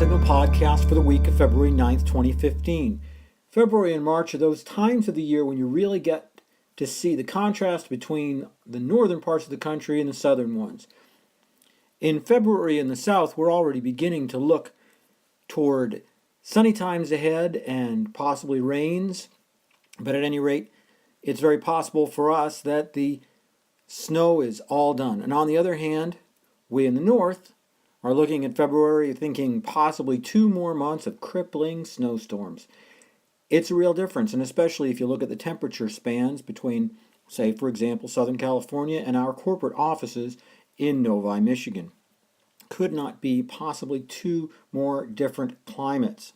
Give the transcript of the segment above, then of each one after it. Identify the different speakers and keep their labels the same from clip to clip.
Speaker 1: Signal podcast for the week of February 9th, 2015. February and March are those times of the year when you really get to see the contrast between the northern parts of the country and the southern ones. In February in the south, we're already beginning to look toward sunny times ahead and possibly rains, but at any rate, it's very possible for us that the snow is all done. And on the other hand, we in the north are looking at February thinking possibly 2 more months of crippling snowstorms. It's a real difference, and especially if you look at the temperature spans between, say, for example, Southern California and our corporate offices in Novi, Michigan. Could not be possibly 2 more different climates.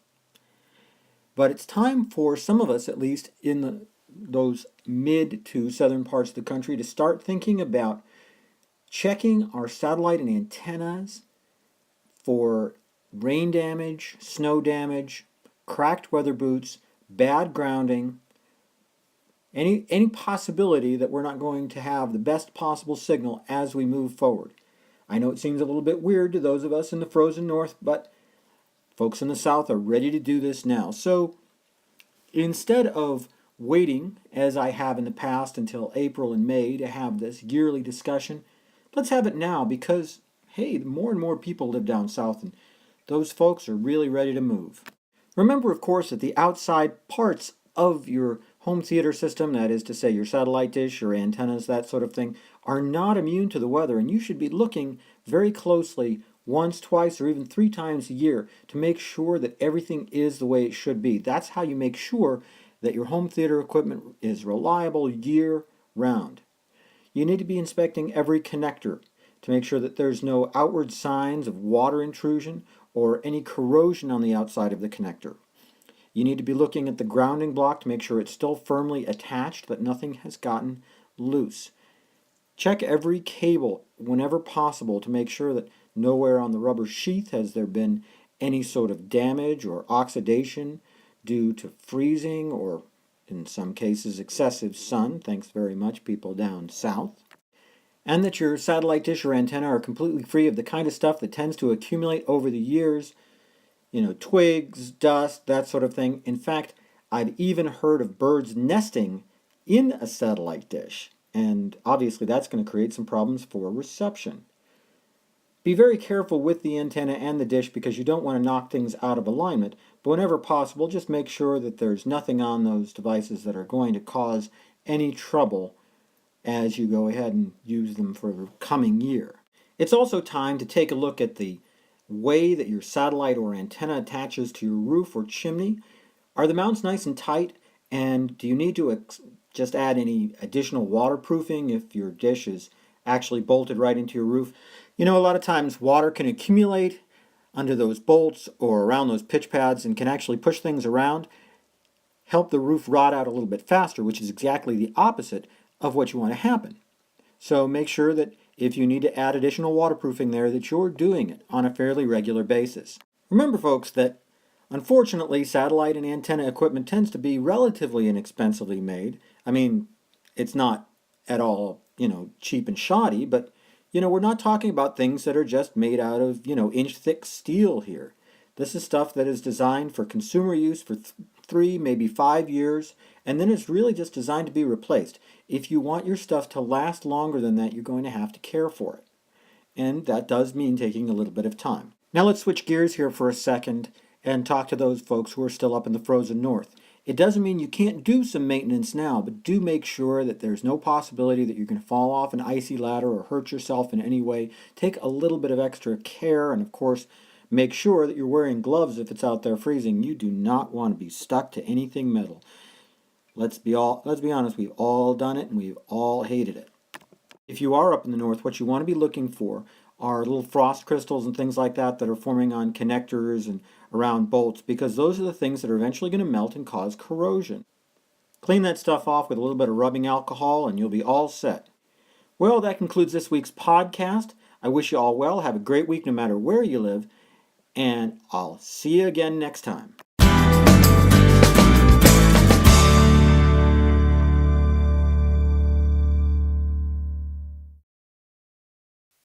Speaker 1: But it's time for some of us, at least in those mid to southern parts of the country, to start thinking about checking our satellite and antennas for rain damage, snow damage, cracked weather boots, bad grounding, any possibility that we're not going to have the best possible signal as we move forward. I know it seems a little bit weird to those of us in the frozen north, but folks in the south are ready to do this now. So instead of waiting, as I have in the past, until April and May to have this yearly discussion, let's have it now because, hey, more and more people live down south and those folks are really ready to move. Remember, of course, that the outside parts of your home theater system, that is to say your satellite dish, your antennas, that sort of thing, are not immune to the weather, and you should be looking very closely once, twice, or even 3 times a year to make sure that everything is the way it should be. That's how you make sure that your home theater equipment is reliable year-round. You need to be inspecting every connector to make sure that there's no outward signs of water intrusion or any corrosion on the outside of the connector. You need to be looking at the grounding block to make sure it's still firmly attached, but nothing has gotten loose. Check every cable whenever possible to make sure that nowhere on the rubber sheath has there been any sort of damage or oxidation due to freezing or, in some cases, excessive sun. Thanks very much, people down south. And that your satellite dish or antenna are completely free of the kind of stuff that tends to accumulate over the years, twigs, dust, that sort of thing. In fact, I've even heard of birds nesting in a satellite dish, and obviously that's going to create some problems for reception. Be very careful with the antenna and the dish because you don't want to knock things out of alignment, but whenever possible, just make sure that there's nothing on those devices that are going to cause any trouble as you go ahead and use them for the coming year. It's also time to take a look at the way that your satellite or antenna attaches to your roof or chimney. Are the mounts nice and tight, and do you need to just add any additional waterproofing if your dish is actually bolted right into your roof? A lot of times water can accumulate under those bolts or around those pitch pads and can actually push things around, help the roof rot out a little bit faster, which is exactly the opposite of what you want to happen. So make sure that if you need to add additional waterproofing there, that you're doing it on a fairly regular basis. Remember, folks, that unfortunately satellite and antenna equipment tends to be relatively inexpensively made. I mean, it's not at all, cheap and shoddy, but we're not talking about things that are just made out of, inch-thick steel here. This is stuff that is designed for consumer use for 3, maybe 5 years, and then it's really just designed to be replaced. If you want your stuff to last longer than that, you're going to have to care for it. And that does mean taking a little bit of time. Now let's switch gears here for a second and talk to those folks who are still up in the frozen north. It doesn't mean you can't do some maintenance now, but do make sure that there's no possibility that you're going to fall off an icy ladder or hurt yourself in any way. Take a little bit of extra care, and of course, make sure that you're wearing gloves if it's out there freezing. You do not want to be stuck to anything metal. Let's be honest, we've all done it and we've all hated it. If you are up in the north, what you want to be looking for are little frost crystals and things like that are forming on connectors and around bolts, because those are the things that are eventually going to melt and cause corrosion. Clean that stuff off with a little bit of rubbing alcohol and you'll be all set. Well, that concludes this week's podcast. I wish you all well. Have a great week no matter where you live, and I'll see you again next time.